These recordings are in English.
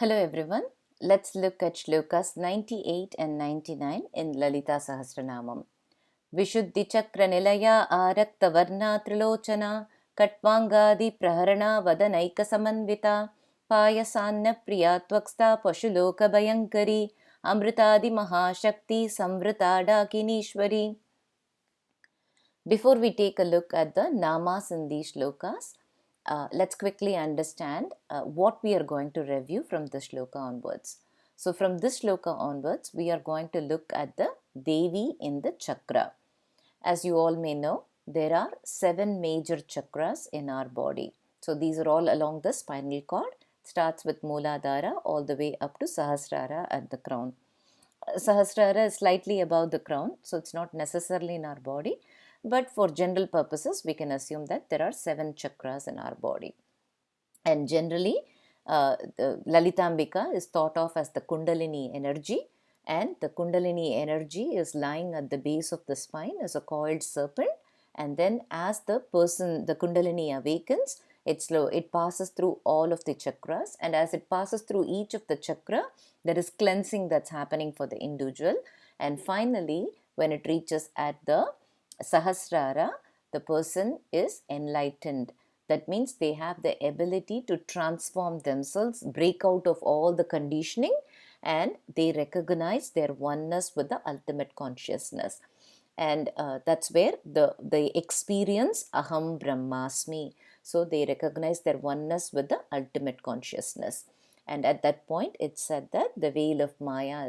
Hello everyone. Let's look at shlokas 98 and 99 in Lalita Sahasranamam. Viśuddhi chakranilayā raktavarṇā trilochanā khaṭvāṅgādi praharaṇā vadanaika samanvitā pāyasānnapriyā tvaksthā paśuloka bhayaṅkarī amṛtādi mahāśakti saṃvṛtā ḍākinīśvarī. Before we take a look at the namas in these shlokas, let's quickly understand what we are going to review from this shloka onwards. So from this shloka onwards, we are going to look at the Devi in the chakra. As you all may know, there are 7 major chakras in our body. So these are all along the spinal cord. It starts with Mooladhara all the way up to Sahasrara at the crown. Sahasrara is slightly above the crown, so it's not necessarily in our body. But for general purposes, we can assume that there are 7 chakras in our body. And generally, the Lalitambika is thought of as the Kundalini energy, and the Kundalini energy is lying at the base of the spine as a coiled serpent. And then as the Kundalini awakens, it passes through all of the chakras, and as it passes through each of the chakra, there is cleansing that's happening for the individual. And finally, when it reaches at the Sahasrara, the person is enlightened. That means they have the ability to transform themselves, break out of all the conditioning, and they recognize their oneness with the ultimate consciousness. And that's where they experience Aham Brahmasmi. So they recognize their oneness with the ultimate consciousness. And at that point, it's said that the veil of Maya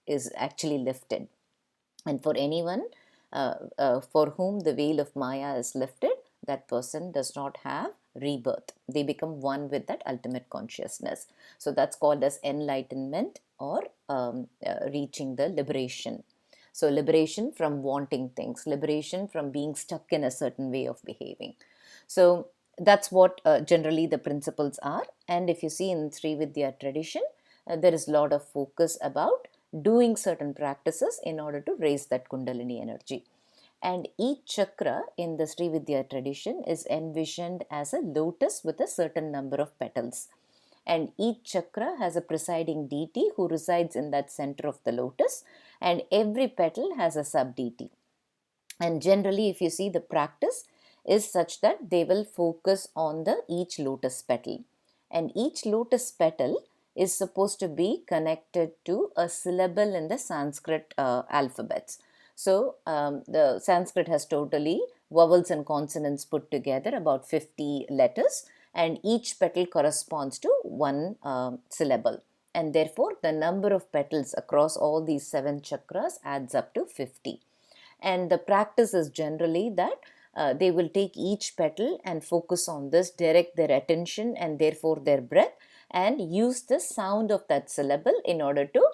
is actually lifted. And for anyone for whom the veil of Maya is lifted, that person does not have rebirth. They become one with that ultimate consciousness. So that's called as enlightenment, or reaching the liberation. So liberation from wanting things, liberation from being stuck in a certain way of behaving. So that's what generally the principles are. And if you see in Sri Vidya tradition, there is a lot of focus about doing certain practices in order to raise that Kundalini energy. And each chakra in the Sri Vidya tradition is envisioned as a lotus with a certain number of petals. And each chakra has a presiding deity who resides in that center of the lotus, and every petal has a sub-deity. And generally, if you see, the practice is such that they will focus on each lotus petal. And each lotus petal is supposed to be connected to a syllable in the Sanskrit alphabets. So the Sanskrit has totally vowels and consonants put together, about 50 letters, and each petal corresponds to one syllable. And therefore, the number of petals across all these 7 chakras adds up to 50. And the practice is generally that they will take each petal and focus on this, direct their attention and therefore their breath, and use the sound of that syllable in order to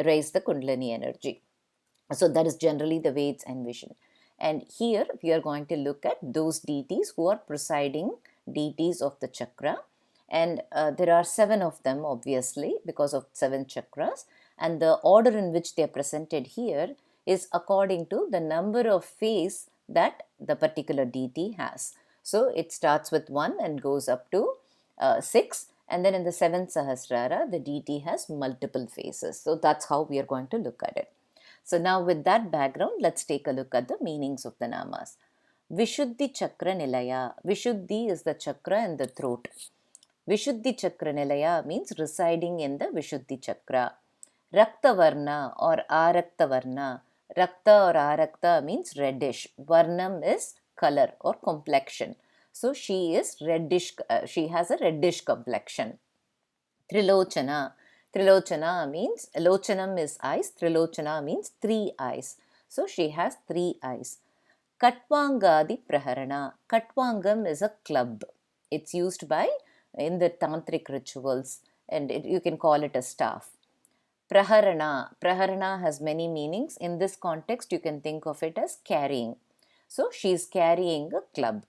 raise the Kundalini energy. So that is generally the way it's envisioned. And here we are going to look at those deities who are presiding deities of the chakra. And there are 7 of them, obviously, because of 7 chakras. And the order in which they are presented here is according to the number of face that the particular deity has. So it starts with 1 and goes up to 6. And then in the 7th Sahasrara, the deity has multiple faces. So that's how we are going to look at it. So now with that background, let's take a look at the meanings of the namas. Viśuddhi chakranilayā. Viśuddhi is the chakra in the throat. Viśuddhi chakranilayā means residing in the Viśuddhi chakra. Raktavarṇā or araktavarṇā. Rakta or arakta means reddish. Varnam is color or complexion. So she is reddish, she has a reddish complexion. Trilochanā. Trilochanā means, lochanam is eyes, trilochanā means 3 eyes. So she has 3 eyes. Khaṭvāṅgādi praharaṇā. Khaṭvāṅgam is a club. It's used in the tantric rituals, and you can call it a staff. Praharaṇā. Praharaṇā has many meanings. In this context, you can think of it as carrying. So she is carrying a club.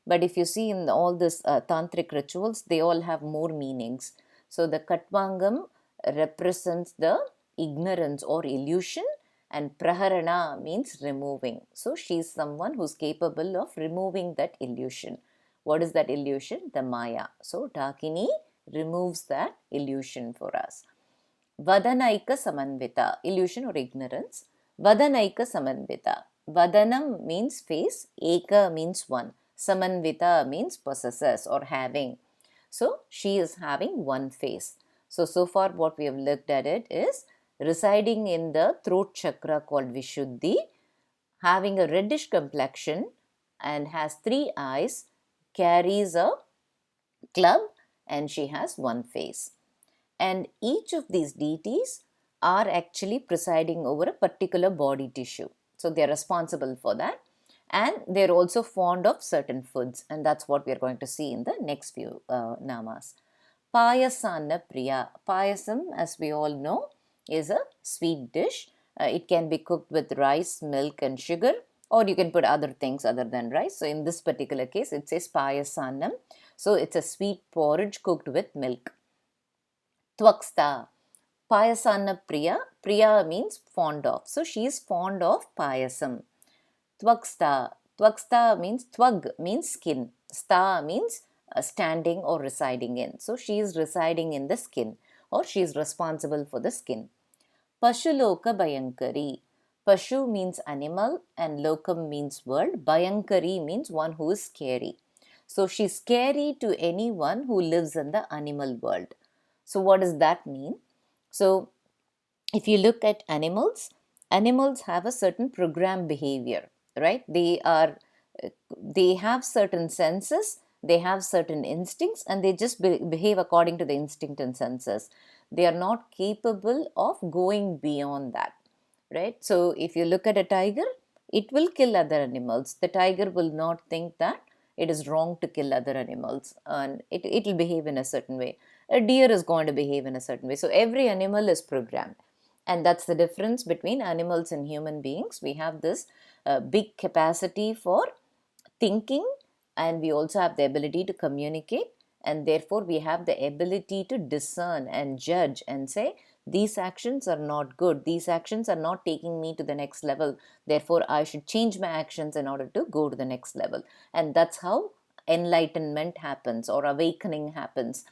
But if you see in all these tantric rituals, they all have more meanings. So the Khaṭvāṅgam represents the ignorance or illusion, and praharaṇā means removing. So she is someone who is capable of removing that illusion. What is that illusion? The Maya. So ḍākinīśvarī removes that illusion for us. Vadanaika samanvitā, illusion or ignorance. Vadanaika samanvitā. Vadanam means face, eka means one, samanvitā means possesses or having. So she is having one face. So far what we have looked at it is residing in the throat chakra called viśuddhi, having a reddish complexion and has 3 eyes, carries a club, and she has one face. And each of these deities are actually presiding over a particular body tissue. So they are responsible for that, and they are also fond of certain foods, and that's what we are going to see in the next few namas. Pāyasānnapriyā. Payasam, as we all know, is a sweet dish. It can be cooked with rice, milk and sugar, or you can put other things other than rice. So in this particular case, it says pāyasānnam. So it's a sweet porridge cooked with milk. Tvaksthā. Pāyasānnapriyā. Priya means fond of. So she is fond of payasam. Tvaksthā. Tvaksthā means tvag means skin. Stha means standing or residing in. So she is residing in the skin, or she is responsible for the skin. Paśuloka bhayaṅkarī. Pashu means animal and lokam means world. Bhayaṅkarī means one who is scary. So she is scary to anyone who lives in the animal world. So what does that mean? So if you look at animals, animals have a certain programmed behavior, right? They have certain senses, they have certain instincts, and they just behave according to the instinct and senses. They are not capable of going beyond that, right? So if you look at a tiger, it will kill other animals. The tiger will not think that it is wrong to kill other animals, and it will behave in a certain way. A deer is going to behave in a certain way. So every animal is programmed. And that's the difference between animals and human beings. We have this big capacity for thinking, and we also have the ability to communicate, and therefore we have the ability to discern and judge and say, these actions are not good, these actions are not taking me to the next level, therefore I should change my actions in order to go to the next level. And that's how enlightenment happens or awakening happens.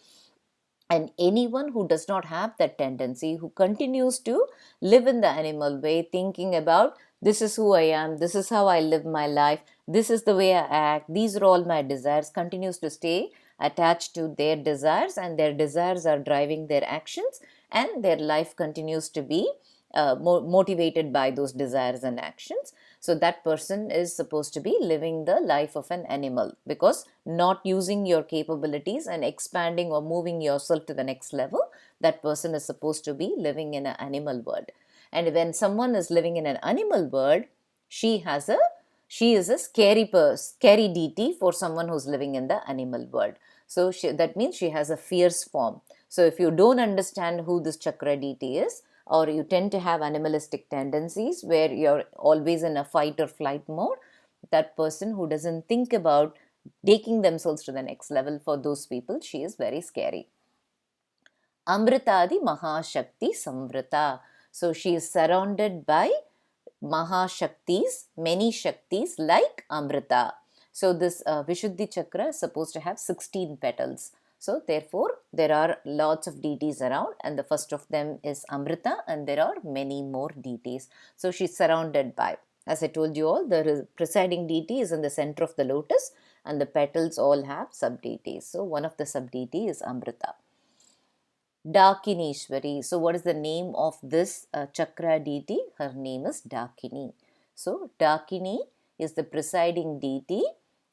And anyone who does not have that tendency, who continues to live in the animal way, thinking about this is who I am, this is how I live my life, this is the way I act, these are all my desires, continues to stay attached to their desires, and their desires are driving their actions, and their life continues to be motivated by those desires and actions. So that person is supposed to be living the life of an animal, because not using your capabilities and expanding or moving yourself to the next level, that person is supposed to be living in an animal world. And when someone is living in an animal world, she is a scary deity for someone who's living in the animal world. So that means she has a fierce form. So if you don't understand who this chakra deity is, or you tend to have animalistic tendencies where you're always in a fight or flight mode, that person who doesn't think about taking themselves to the next level, for those people, she is very scary. amṛtādi mahāśakti saṃvṛtā. So she is surrounded by mahāśaktis, many shaktis like Amrita. So this Vishuddhi chakra is supposed to have 16 petals. So therefore, there are lots of deities around, and the first of them is Amrita, and there are many more deities. So she's surrounded by, as I told you all, the presiding deity is in the center of the lotus, and the petals all have sub-deities. So one of the sub-deity is Amrita. ḍākinīśvarī. So what is the name of this chakra deity? Her name is Ḍākinī. So Ḍākinī is the presiding deity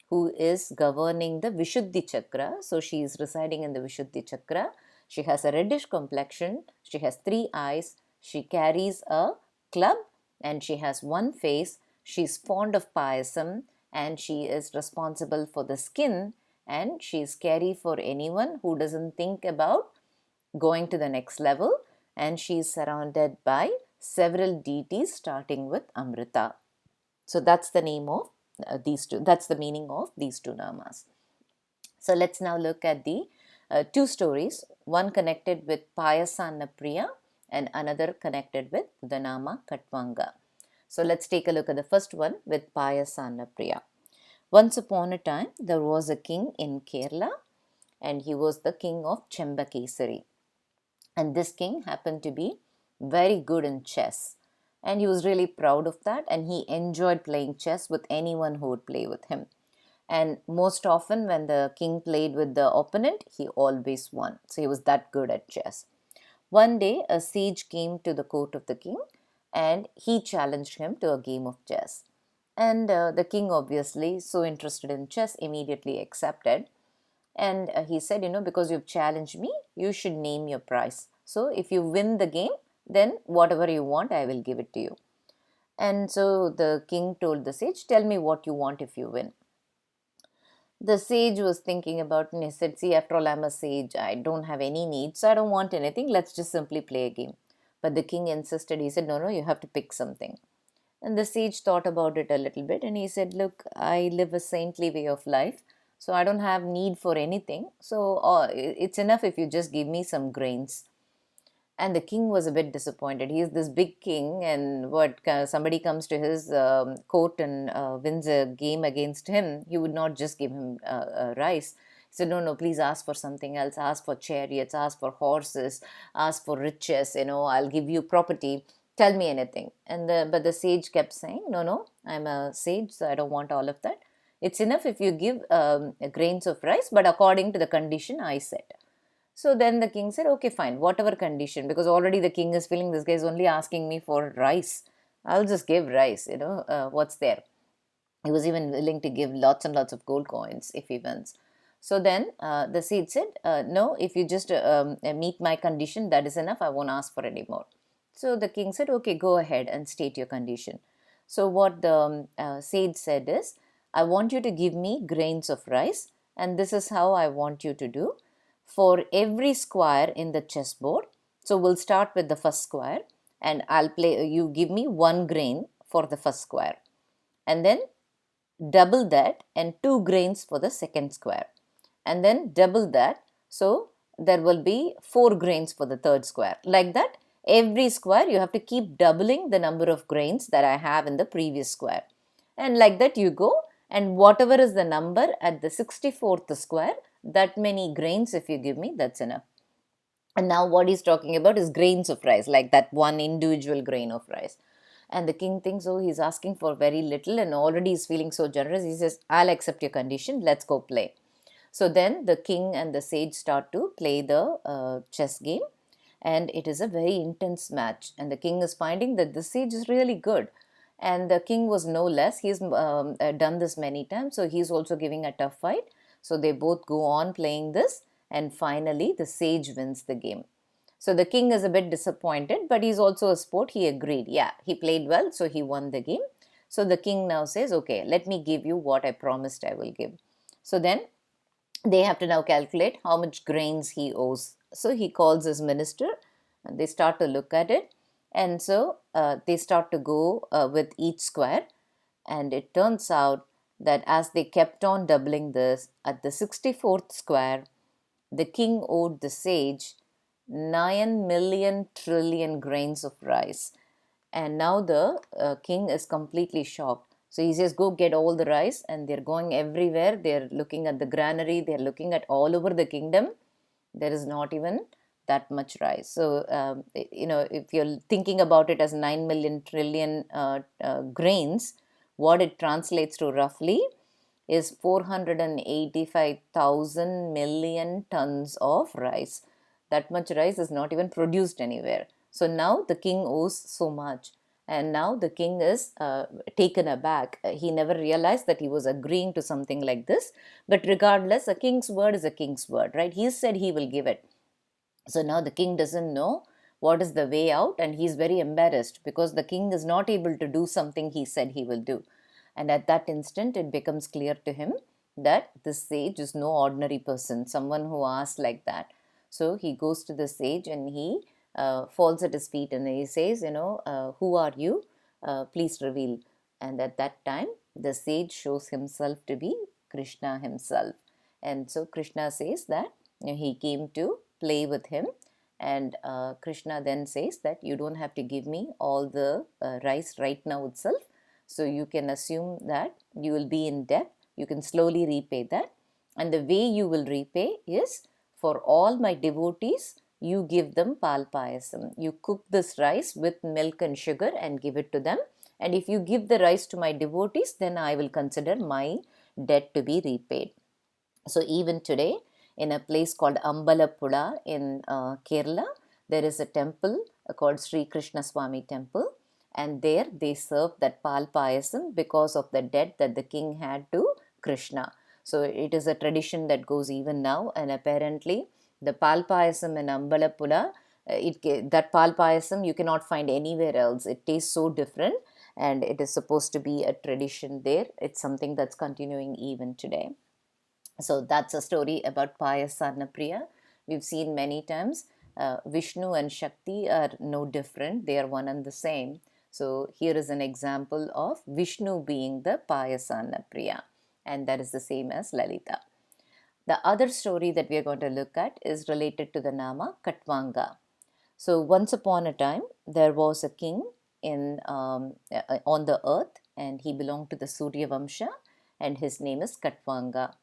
who is governing the Vishuddhi chakra. So she is residing in the Vishuddhi chakra. She has a reddish complexion. She has 3 eyes. She carries a club, and she has one face. She is fond of payasam, and she is responsible for the skin, and she is scary for anyone who doesn't think about going to the next level, and she is surrounded by several deities starting with Amrita. So that's the name of these two. That's the meaning of these two namas. So let's now look at the 2 stories, one connected with pāyasānnapriyā and another connected with the nama khaṭvāṅgā. So let's take a look at the first one with pāyasānnapriyā. Once upon a time, there was a king in Kerala, and he was the king of Chembakesari. And this king happened to be very good in chess. And he was really proud of that, and he enjoyed playing chess with anyone who would play with him. And most often when the king played with the opponent, he always won. So he was that good at chess. One day, a sage came to the court of the king and he challenged him to a game of chess. And the king, obviously so interested in chess, immediately accepted. And he said, because you've challenged me, you should name your prize. So if you win the game, then whatever you want, I will give it to you. And so the king told the sage, tell me what you want if you win. The sage was thinking about it and he said, see, after all, I'm a sage. I don't have any needs, so I don't want anything. Let's just simply play a game. But the king insisted. He said, no, you have to pick something. And the sage thought about it a little bit and he said, look, I live a saintly way of life, so I don't have need for anything. So it's enough if you just give me some grains. And the king was a bit disappointed. He is this big king, and somebody comes to his court and wins a game against him, he would not just give him rice. He said, no, please ask for something else. Ask for chariots, ask for horses, ask for riches, I'll give you property. Tell me anything. But the sage kept saying, no, I'm a sage, so I don't want all of that. It's enough if you give grains of rice, but according to the condition I set. So then the king said, okay, fine, whatever condition, because already the king is feeling this guy is only asking me for rice. I'll just give rice, what's there. He was even willing to give lots and lots of gold coins if he wins. So then the sage said, no, if you just meet my condition, that is enough. I won't ask for any more. So the king said, okay, go ahead and state your condition. So what the sage said is, I want you to give me grains of rice, and this is how I want you to do. For every square in the chessboard, so we'll start with the first square, and you give me 1 grain for the first square, and then double that and 2 grains for the second square, and then double that, so there will be 4 grains for the third square. Like that, every square you have to keep doubling the number of grains that I have in the previous square, and like that you go, and whatever is the number at the 64th square, that many grains if you give me, that's enough. And now what he's talking about is grains of rice, like that one individual grain of rice. And the king thinks, oh, he's asking for very little and already he's feeling so generous. He says, I'll accept your condition, let's go play. So then the king and the sage start to play the chess game, and it is a very intense match, and the king is finding that the sage is really good. And the king was no less. He's done this many times, so he's also giving a tough fight. So they both go on playing this, and finally the sage wins the game. So the king is a bit disappointed, but he's also a sport. He agreed. Yeah, he played well, so he won the game. So the king now says, okay, let me give you what I promised I will give. So then they have to now calculate how much grains he owes. So he calls his minister and they start to look at it. And so they start to go with each square. And it turns out that as they kept on doubling this, at the 64th square, the king owed the sage 9 million trillion grains of rice. And now the king is completely shocked. So he says, go get all the rice, and they're going everywhere. They're looking at the granary. They're looking at all over the kingdom. There is not even that much rice. So, if you're thinking about it as 9 million trillion grains, what it translates to roughly is 485,000 million tons of rice. That much rice is not even produced anywhere. So now the king owes so much. And now the king is taken aback. He never realized that he was agreeing to something like this. But regardless, a king's word is a king's word, right? He said he will give it. So now the king doesn't know what is the way out, and he's very embarrassed because the king is not able to do something he said he will do. And at that instant, it becomes clear to him that this sage is no ordinary person, someone who asks like that. So he goes to the sage and he falls at his feet and he says, who are you? Please reveal. And at that time, the sage shows himself to be Krishna himself. And so Krishna says that he came to play with him. And Krishna then says that you don't have to give me all the rice right now itself. So you can assume that you will be in debt. You can slowly repay that. And the way you will repay is, for all my devotees, you give them pal payasam. You cook this rice with milk and sugar and give it to them. And if you give the rice to my devotees, then I will consider my debt to be repaid. So even today, in a place called Ambalappuzha in Kerala, there is a temple called Sri Krishna Swami Temple, and there they serve that pal payasam because of the debt that the king had to Krishna. So it is a tradition that goes even now, and apparently the pal payasam in Ambalappuzha, that pal payasam you cannot find anywhere else. It tastes so different, and it is supposed to be a tradition there. It's something that's continuing even today. So that's a story about pāyasānnapriyā. We've seen many times Vishnu and Shakti are no different, they are one and the same. So here is an example of Vishnu being the pāyasānnapriyā, and that is the same as Lalita. The other story that we are going to look at is related to the nama khaṭvāṅgā. So once upon a time, there was a king on the earth, and he belonged to the Surya Vamsha, and his name is khaṭvāṅgā.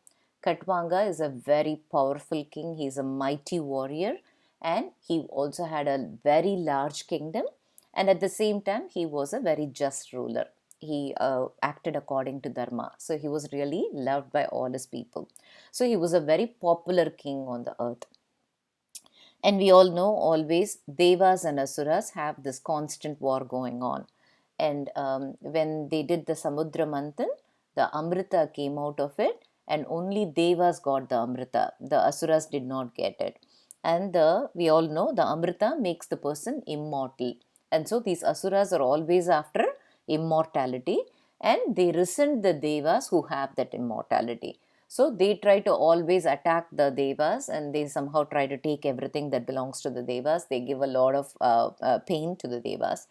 Khaṭvāṅgā is a very powerful king. He is a mighty warrior, and he also had a very large kingdom, and at the same time he was a very just ruler. He acted according to dharma, so he was really loved by all his people. So he was a very popular king on the earth. And we all know always Devas and Asuras have this constant war going on. And when they did the Samudra Manthan, the amṛtādi came out of it, and only Devas got the amṛtādi. The Asuras did not get it. And we all know the amṛtādi makes the person immortal. And so these Asuras are always after immortality, and they resent the Devas who have that immortality. So they try to always attack the Devas, and they somehow try to take everything that belongs to the Devas. They give a lot of pain to the Devas.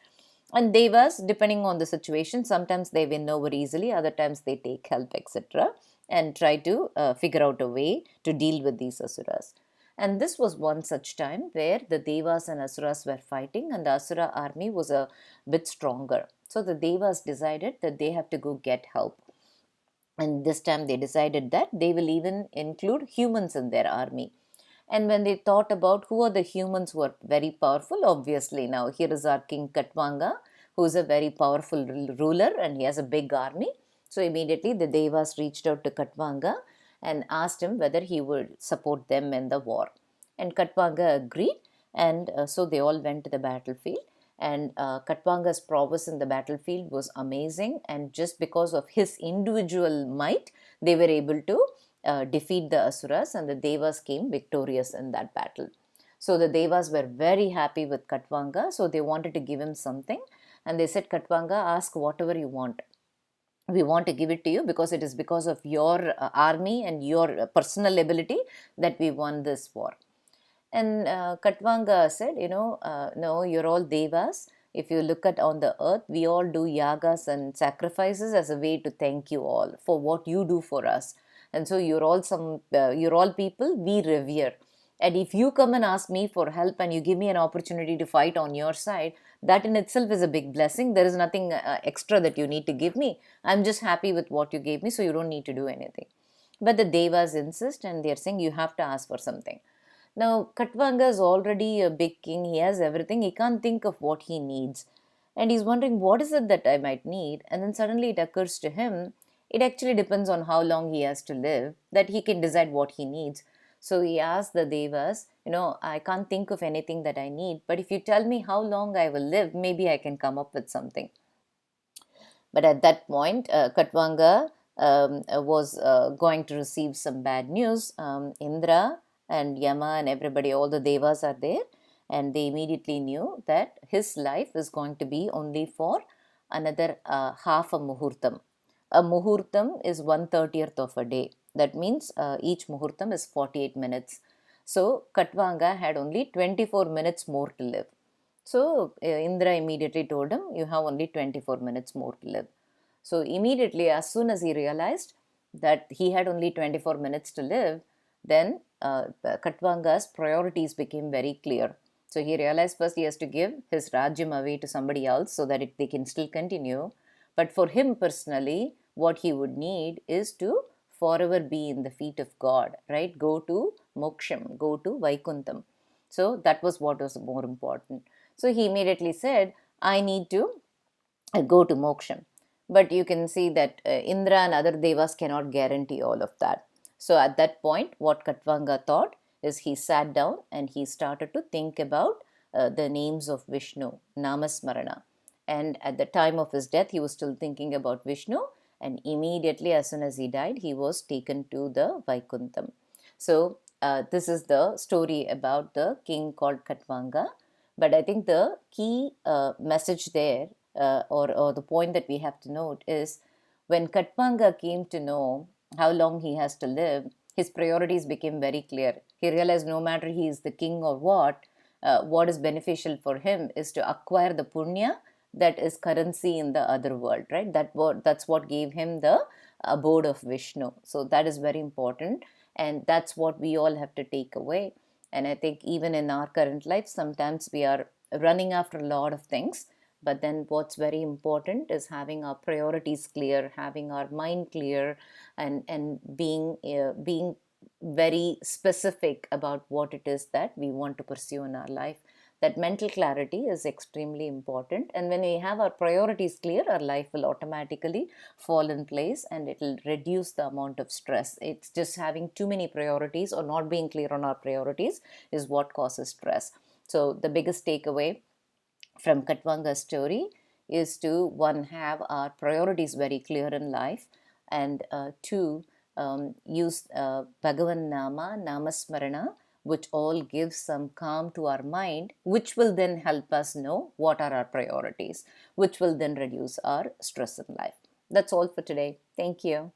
And Devas, depending on the situation, sometimes they win over easily, other times they take help, etc., and try to figure out a way to deal with these Asuras. And this was one such time where the Devas and Asuras were fighting, and the Asura army was a bit stronger. So the Devas decided that they have to go get help. And this time they decided that they will even include humans in their army. And when they thought about who are the humans who are very powerful, obviously now here is our king khaṭvāṅgā, who is a very powerful ruler, and he has a big army. So immediately the Devas reached out to khaṭvāṅgā and asked him whether he would support them in the war. And khaṭvāṅgā agreed, and so they all went to the battlefield. And khaṭvāṅgā's prowess in the battlefield was amazing, and just because of his individual might, they were able to defeat the Asuras, and the Devas came victorious in that battle. So the Devas were very happy with khaṭvāṅgā, so they wanted to give him something, and they said, khaṭvāṅgā, ask whatever you want. We want to give it to you because it is because of your army and your personal ability that we won this war. And khaṭvāṅgā said, no, you're all Devas. If you look at on the earth, we all do yagas and sacrifices as a way to thank you all for what you do for us. And so you're all people we revere. And if you come and ask me for help and you give me an opportunity to fight on your side, that in itself is a big blessing. There is nothing extra that you need to give me. I'm just happy with what you gave me, so you don't need to do anything. But the Devas insist, and they're saying you have to ask for something. Now, khaṭvāṅgā is already a big king. He has everything. He can't think of what he needs. And he's wondering, what is it that I might need? And then suddenly it occurs to him, it actually depends on how long he has to live, that he can decide what he needs. So he asked the Devas, I can't think of anything that I need, but if you tell me how long I will live, maybe I can come up with something. But at that point, khaṭvāṅgā was going to receive some bad news. Indra and Yama and everybody, all the Devas are there, and they immediately knew that his life is going to be only for another half a muhurtam. A muhurtam is 1/30th of a day. That means each muhurtam is 48 minutes. So khaṭvāṅgā had only 24 minutes more to live. So Indra immediately told him, you have only 24 minutes more to live. So immediately, as soon as he realized that he had only 24 minutes to live, then khaṭvāṅgā's priorities became very clear. So he realized first he has to give his rajyam away to somebody else so that they can still continue. But for him personally, what he would need is to forever be in the feet of God, right? Go to moksham, go to Vaikuntham. So that was what was more important. So he immediately said, I need to go to moksham. But you can see that Indra and other devas cannot guarantee all of that. So at that point, what Khaṭvāṅgā thought is he sat down and he started to think about the names of Vishnu, Namasmarana. And at the time of his death, he was still thinking about Vishnu, and immediately as soon as he died, he was taken to the Vaikuntham. So this is the story about the king called Khaṭvāṅgā. But I think the key message there, or the point that we have to note, is when Khaṭvāṅgā came to know how long he has to live, his priorities became very clear. He realized no matter he is the king or what is beneficial for him is to acquire the punya that is currency in the other world, right? That's what gave him the abode of Vishnu. So that is very important, and that's what we all have to take away. And I think even in our current life, sometimes we are running after a lot of things, but then what's very important is having our priorities clear, having our mind clear, and being very specific about what it is that we want to pursue in our life. That mental clarity is extremely important, and when we have our priorities clear, our life will automatically fall in place and it will reduce the amount of stress. It's just having too many priorities or not being clear on our priorities is what causes stress. So the biggest takeaway from Khaṭvāṅgā's story is to, one, have our priorities very clear in life, and two, use Bhagavan Nama, Namasmarana, which all gives some calm to our mind, which will then help us know what are our priorities, which will then reduce our stress in life. That's all for today. Thank you.